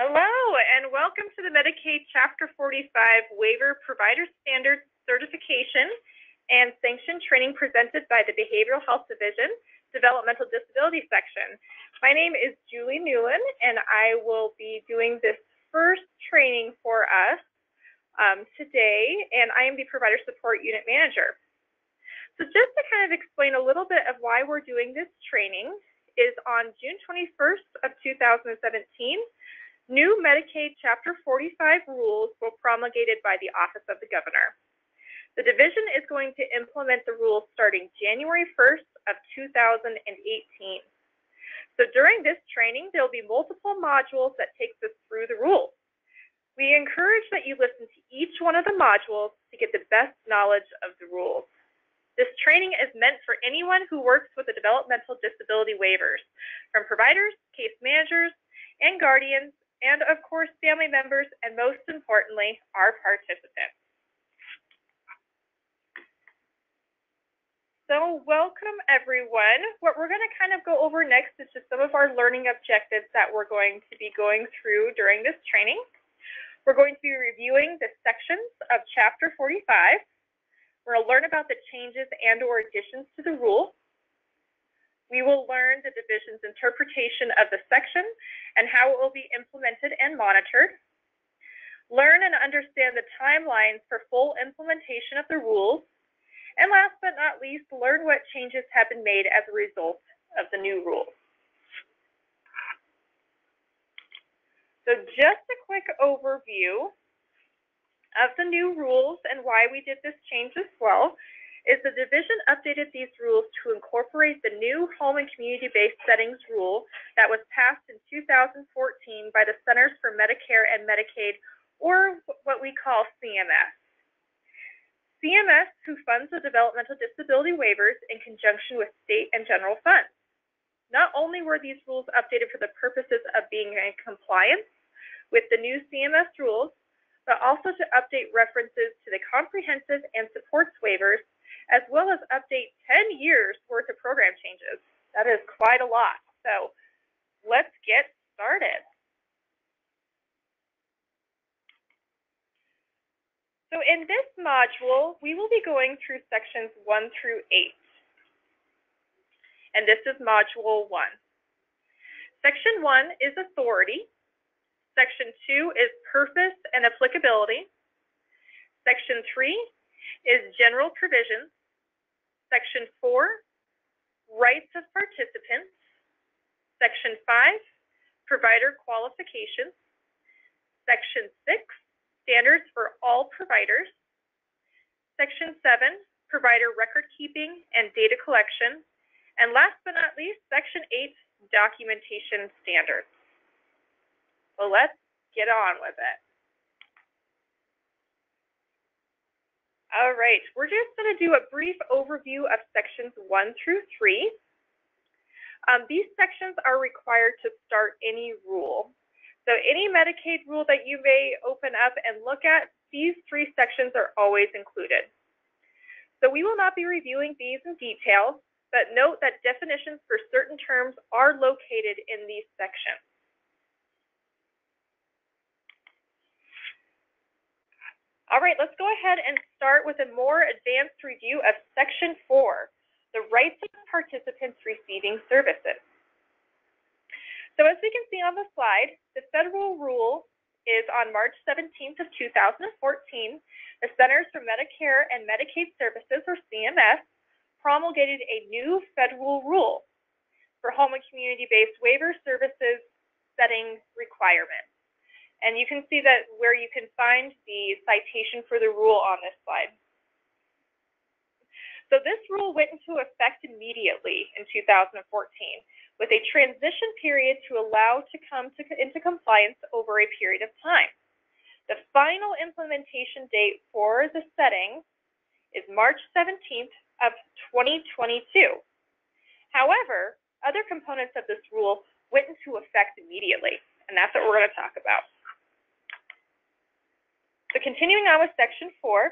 Hello, and welcome to the Medicaid Chapter 45 Waiver Provider Standards Certification and Sanction Training presented by the Behavioral Health Division, Developmental Disability Section. My name is Julie Newland, and I will be doing this first training for us today, and I am the Provider Support Unit Manager. So just to kind of explain a little bit of why we're doing this training is on June 21st of 2017, new Medicaid Chapter 45 rules were promulgated by the Office of the Governor. The division is going to implement the rules starting January 1st of 2018. So during this training, there will be multiple modules that takes us through the rules. We encourage that you listen to each one of the modules to get the best knowledge of the rules. This training is meant for anyone who works with the developmental disability waivers, from providers, case managers, and guardians, and of course, family members, and most importantly, our participants. So welcome, everyone. What we're going to kind of go over next is just some of our learning objectives that we're going to be going through during this training. We're going to be reviewing the sections of Chapter 45. We're going to learn about the changes and/or additions to the rule. We will learn the division's interpretation of the section and how it will be implemented and monitored. Learn and understand the timelines for full implementation of the rules. And last but not least, learn what changes have been made as a result of the new rules. So just a quick overview of the new rules and why we did this change as well is the division updated these rules to incorporate the new home and community-based settings rule that was passed in 2014 by the Centers for Medicare and Medicaid, or what we call CMS. CMS, who funds the developmental disability waivers in conjunction with state and general funds. Not only were these rules updated for the purposes of being in compliance with the new CMS rules, but also to update references to the comprehensive and supports waivers, as well as update 10 years worth of program changes. That is quite a lot. So let's get started. So in this module, we will be going through sections 1 through 8. And this is module 1. Section 1 is authority. Section 2 is purpose and applicability. Section 3 is general provisions. Section 4, rights of participants. Section 5, provider qualifications. Section 6, standards for all providers. Section 7, provider record keeping and data collection. And last but not least, Section 8, documentation standards. So let's get on with it. All right, we're just going to do a brief overview of sections 1 through 3. These sections are required to start any rule. So any Medicaid rule that you may open up and look at, these 3 sections are always included. So we will not be reviewing these in detail, but note that definitions for certain terms are located in these sections. All right, let's go ahead and start with a more advanced review of Section 4, the rights of participants receiving services. So as we can see on the slide, the federal rule is on March 17th of 2014, the Centers for Medicare and Medicaid Services, or CMS, promulgated a new federal rule for home and community-based waiver services setting requirements. And you can see that where you can find the citation for the rule on this slide. So this rule went into effect immediately in 2014 with a transition period to allow to come into compliance over a period of time. The final implementation date for the setting is March 17th of 2022. However, other components of this rule went into effect immediately, and that's what we're going to talk about. So continuing on with Section 4,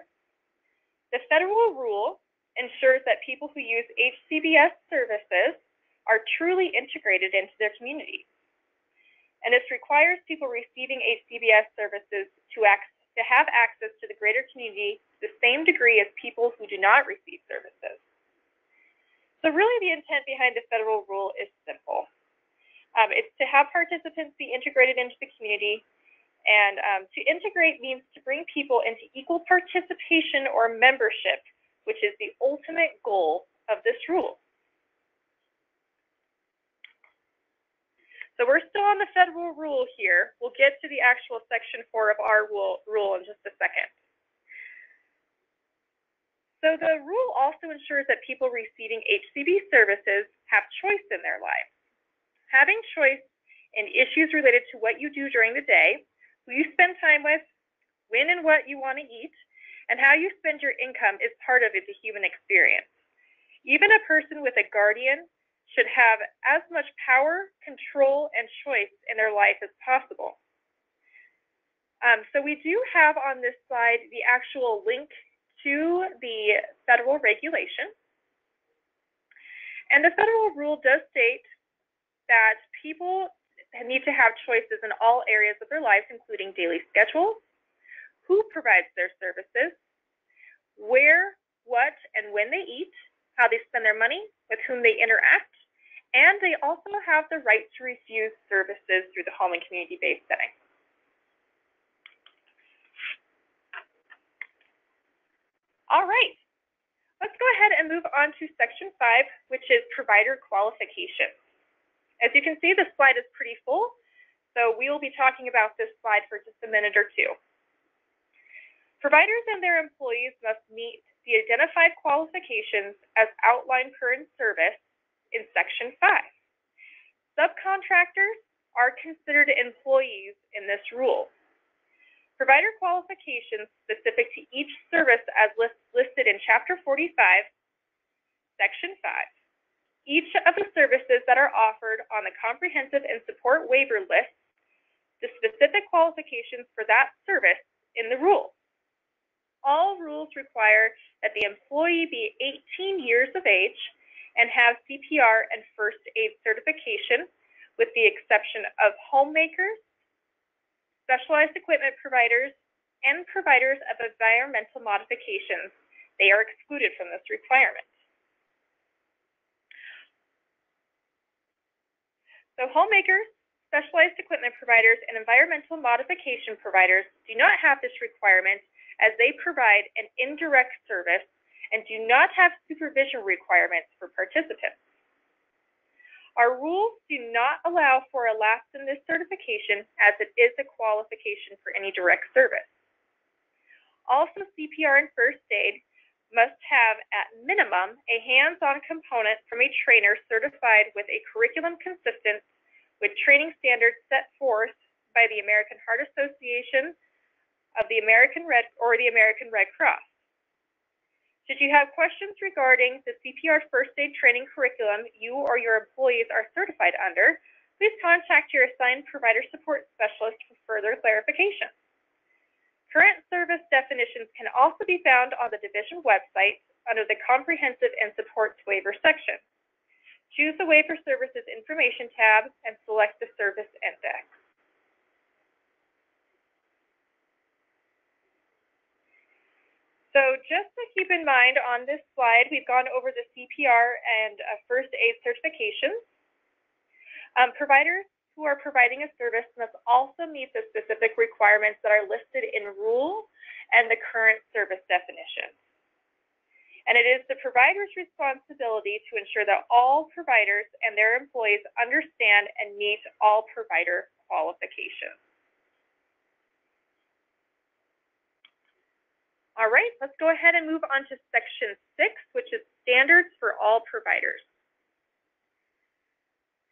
the federal rule ensures that people who use HCBS services are truly integrated into their community. And this requires people receiving HCBS services to have access to the greater community to the same degree as people who do not receive services. So really the intent behind the federal rule is simple. It's to have participants be integrated into the community, and to integrate means to bring people into equal participation or membership, which is the ultimate goal of this rule. So we're still on the federal rule here. We'll get to the actual Section 4 of our rule in just a second. So the rule also ensures that people receiving HCB services have choice in their lives. Having choice in issues related to what you do during the day, who you spend time with, when and what you want to eat, and how you spend your income is part of the human experience. Even a person with a guardian should have as much power, control, and choice in their life as possible. So we do have on this slide the actual link to the federal regulation. And the federal rule does state that people need to have choices in all areas of their lives, including daily schedules, who provides their services, where, what, and when they eat, how they spend their money, with whom they interact, and they also have the right to refuse services through the home and community-based setting. All right, let's go ahead and move on to Section 5, which is provider qualifications. As you can see, the slide is pretty full, so we will be talking about this slide for just a minute or two. Providers and their employees must meet the identified qualifications as outlined per in service in Section 5. Subcontractors are considered employees in this rule. Provider qualifications specific to each service as listed in Chapter 45, Section 5. Each of the services that are offered on the comprehensive and support waiver list, the specific qualifications for that service in the rule. All rules require that the employee be 18 years of age and have CPR and first aid certification, with the exception of homemakers, specialized equipment providers, and providers of environmental modifications. They are excluded from this requirement. So homemakers, specialized equipment providers, and environmental modification providers do not have this requirement, as they provide an indirect service and do not have supervision requirements for participants. Our rules do not allow for a lapse in this certification, as it is a qualification for any direct service. Also, CPR and first aid must have, at minimum, a hands-on component from a trainer certified with a curriculum consistent with training standards set forth by the American Heart Association of the American Red Cross. Should you have questions regarding the CPR first aid training curriculum you or your employees are certified under, please contact your assigned provider support specialist for further clarification. Current service definitions can also be found on the division website under the Comprehensive and Supports Waiver section. Choose the Waiver Services Information tab and select the Service Index. So just to keep in mind, on this slide, we've gone over the CPR and first aid certifications. Providers who are providing a service must also meet the specific requirements that are listed in rule and the current service definitions. And it is the provider's responsibility to ensure that all providers and their employees understand and meet all provider qualifications. All right, let's go ahead and move on to Section 6, which is standards for all providers.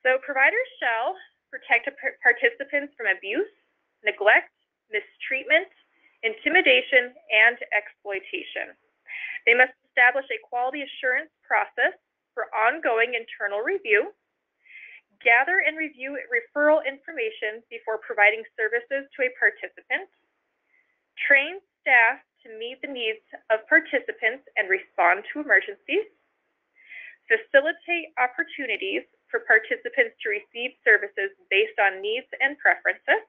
So providers shall protect participants from abuse, neglect, mistreatment, intimidation, and exploitation. They must establish a quality assurance process for ongoing internal review, gather and review referral information before providing services to a participant, train staff to meet the needs of participants and respond to emergencies, facilitate opportunities for participants to receive services based on needs and preferences,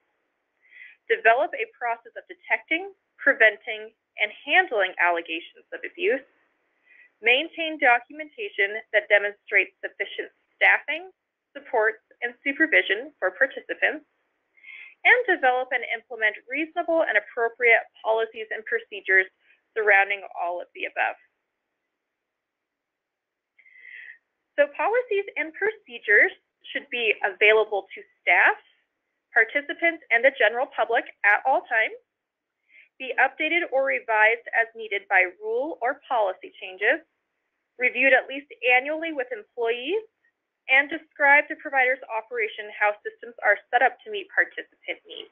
develop a process of detecting, preventing, and handling allegations of abuse, maintain documentation that demonstrates sufficient staffing, supports, and supervision for participants, and develop and implement reasonable and appropriate policies and procedures surrounding all of the above. So policies and procedures should be available to staff, participants, and the general public at all times, be updated or revised as needed by rule or policy changes, reviewed at least annually with employees, and describe the provider's operation how systems are set up to meet participant needs.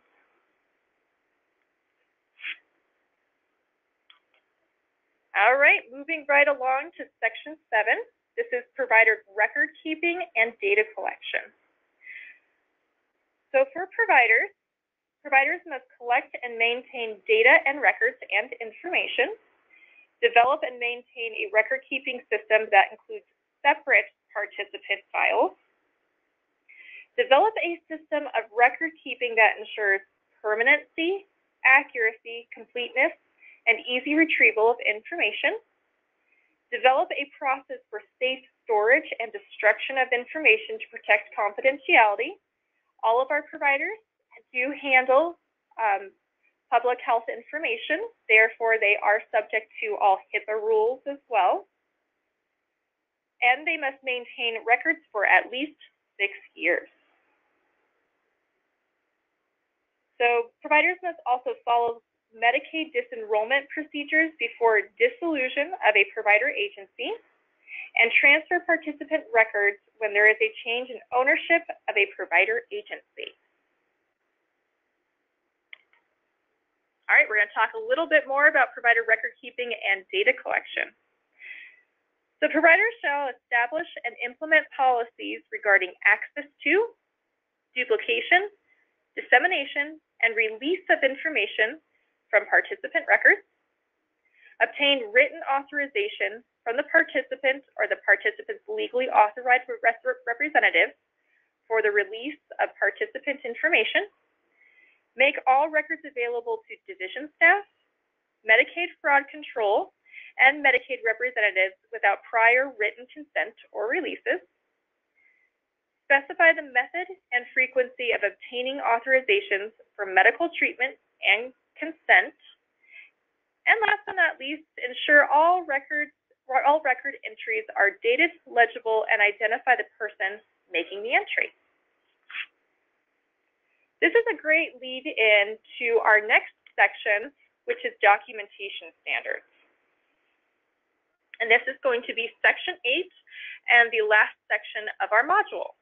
All right, moving right along to Section 7. This is provider record keeping and data collection. So for providers must collect and maintain data and records and information, develop and maintain a record-keeping system that includes separate participant files, develop a system of record-keeping that ensures permanency, accuracy, completeness, and easy retrieval of information, develop a process for safe storage and destruction of information to protect confidentiality. All of our providers do handle public health information, therefore they are subject to all HIPAA rules as well. And they must maintain records for at least 6 years. So providers must also follow Medicaid disenrollment procedures before dissolution of a provider agency and transfer participant records when there is a change in ownership of a provider agency. All right, we're going to talk a little bit more about provider record keeping and data collection. So providers shall establish and implement policies regarding access to, duplication, dissemination, and release of information from participant records, obtain written authorization from the participant or the participant's legally authorized representative for the release of participant information, make all records available to division staff, Medicaid fraud control, and Medicaid representatives without prior written consent or releases, specify the method and frequency of obtaining authorizations for medical treatment and consent, and last but not least, ensure all record entries are dated, legible, and identify the person making the entry. This is a great lead-in to our next section, which is documentation standards. And this is going to be Section 8 and the last section of our module.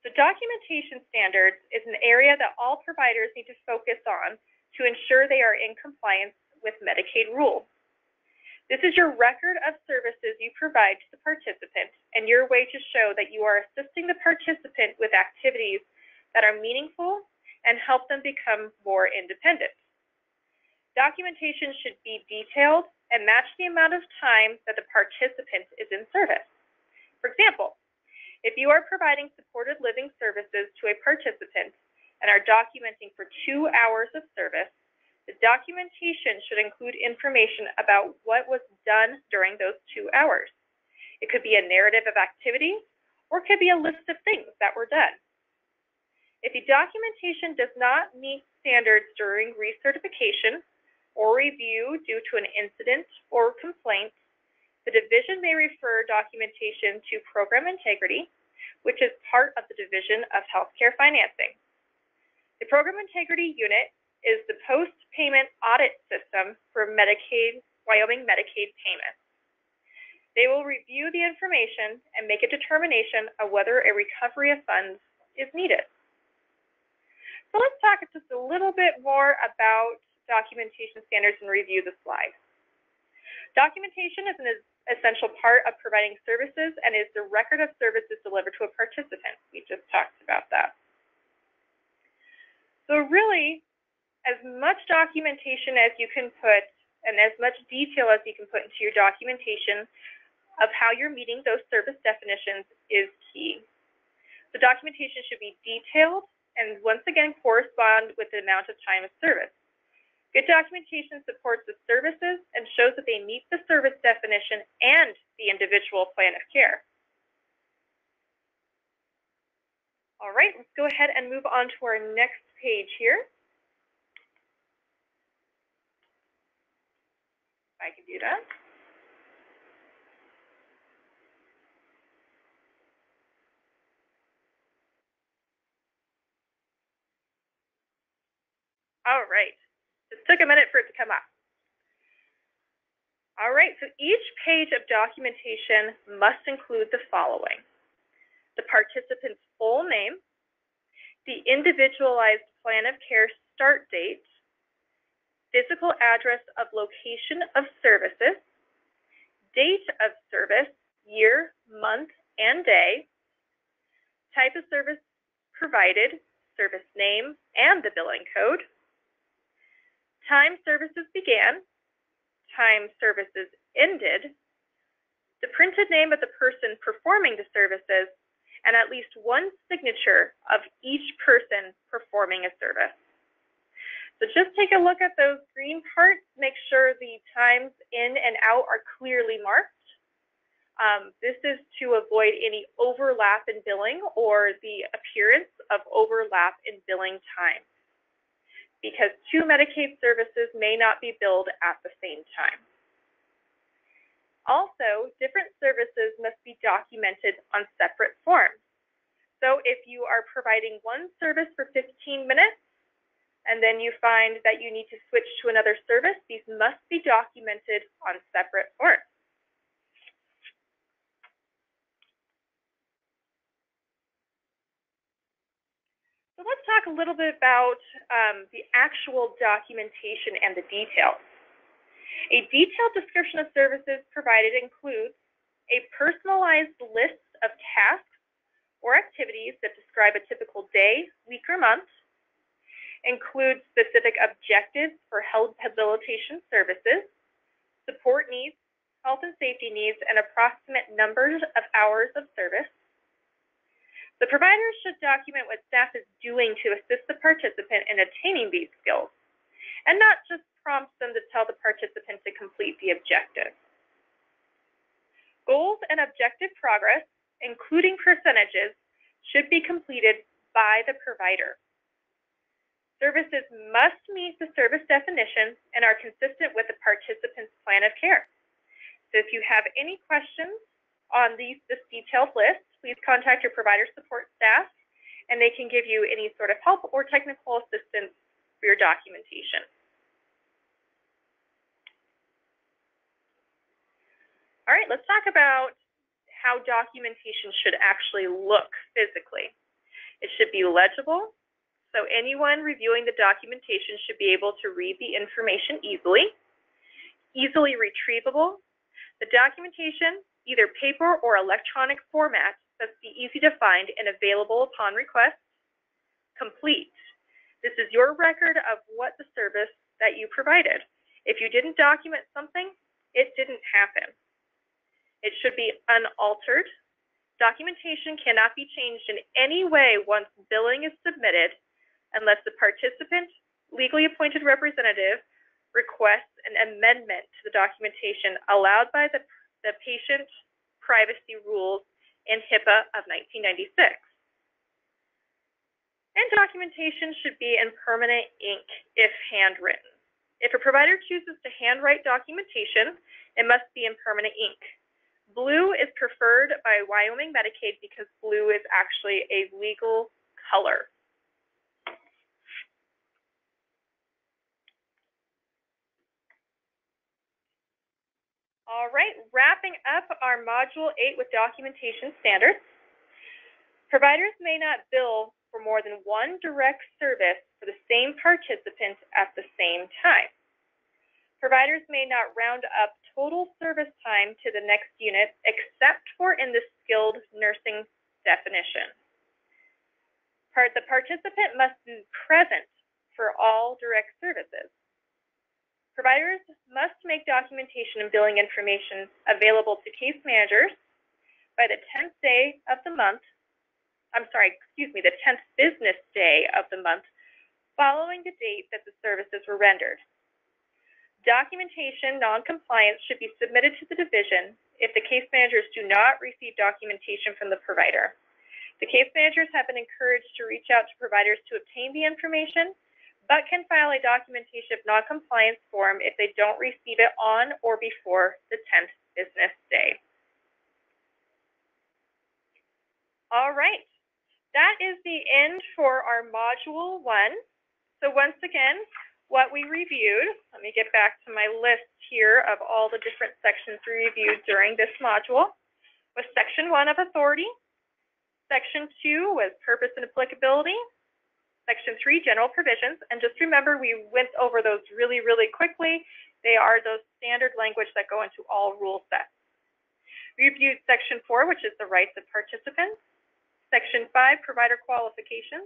So documentation standards is an area that all providers need to focus on to ensure they are in compliance with Medicaid rules. This is your record of services you provide to the participant and your way to show that you are assisting the participant with activities that are meaningful and help them become more independent. Documentation should be detailed and match the amount of time that the participant is in service. For example, if you are providing supported living services to a participant and are documenting for 2 hours of service, the documentation should include information about what was done during those 2 hours. It could be a narrative of activities, or it could be a list of things that were done. If the documentation does not meet standards during recertification or review due to an incident or complaint, the division may refer documentation to Program Integrity, which is part of the Division of Healthcare Financing. The Program Integrity Unit is the post-payment audit system for Wyoming Medicaid payments. They will review the information and make a determination of whether a recovery of funds is needed. So let's talk just a little bit more about documentation standards and review the slide. Documentation is an essential part of providing services and is the record of services delivered to a participant. We just talked about that. So really, as much documentation as you can put and as much detail as you can put into your documentation of how you're meeting those service definitions is key. The documentation should be detailed and once again correspond with the amount of time of service. Good documentation supports the services and shows that they meet the service definition and the individual plan of care. All right, let's go ahead and move on to our next page here. If I can do that. All right, just took a minute for it to come up. All right, so each page of documentation must include the following: the participant's full name, the individualized plan of care start date, physical address of location of services, date of service, year, month, and day, type of service provided, service name, and the billing code, time services began, time services ended, the printed name of the person performing the services, and at least one signature of each person performing a service. So just take a look at those green parts, make sure the times in and out are clearly marked. This is to avoid any overlap in billing or the appearance of overlap in billing time, because two Medicaid services may not be billed at the same time. Also, different services must be documented on separate forms. So if you are providing one service for 15 minutes, and then you find that you need to switch to another service, these must be documented on separate forms. So let's talk a little bit about the actual documentation and the details. A detailed description of services provided includes a personalized list of tasks or activities that describe a typical day, week, or month, includes specific objectives for health rehabilitation services, support needs, health and safety needs, and approximate numbers of hours of service. The provider should document what staff is doing to assist the participant in attaining these skills, and not just prompt them to tell the participant to complete the objective. Goals and objective progress, including percentages, should be completed by the provider. Services must meet the service definition and are consistent with the participant's plan of care. So if you have any questions on this detailed list, please contact your provider support staff, and they can give you any sort of help or technical assistance for your documentation. All right, let's talk about how documentation should actually look physically. It should be legible, so anyone reviewing the documentation should be able to read the information easily retrievable. The documentation, either paper or electronic format, must be easy to find and available upon request. Complete. This is your record of what the service that you provided. If you didn't document something, it didn't happen. It should be unaltered. Documentation cannot be changed in any way once billing is submitted unless the participant, legally appointed representative, requests an amendment to the documentation allowed by the patient privacy rules in HIPAA of 1996. And documentation should be in permanent ink if handwritten. If a provider chooses to handwrite documentation, it must be in permanent ink. Blue is preferred by Wyoming Medicaid because blue is actually a legal color. All right, wrapping up our Module 8 with documentation standards. Providers may not bill for more than one direct service for the same participant at the same time. Providers may not round up total service time to the next unit except for in the skilled nursing definition. The participant must be present for all direct services. Providers must make documentation and billing information available to case managers by the 10th day of the month, the 10th business day of the month following the date that the services were rendered. Documentation non-compliance should be submitted to the division if the case managers do not receive documentation from the provider. The case managers have been encouraged to reach out to providers to obtain the information, but can file a documentation of non-compliance form if they don't receive it on or before the 10th business day. All right, that is the end for our Module 1. So once again, what we reviewed, let me get back to my list here of all the different sections we reviewed during this module, was Section 1 of Authority. Section 2 was Purpose and Applicability. Section 3, General Provisions. And just remember, we went over those really, really quickly. They are those standard language that go into all rule sets. We reviewed Section 4, which is the rights of participants. Section 5, Provider Qualifications.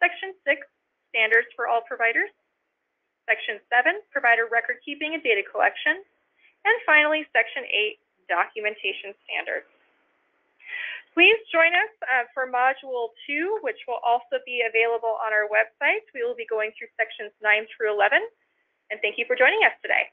Section 6, Standards for all providers. Section 7, Provider Record Keeping and Data Collection. And finally, Section 8, Documentation Standards. Please join us for Module 2, which will also be available on our website. We will be going through Sections 9 through 11. And thank you for joining us today.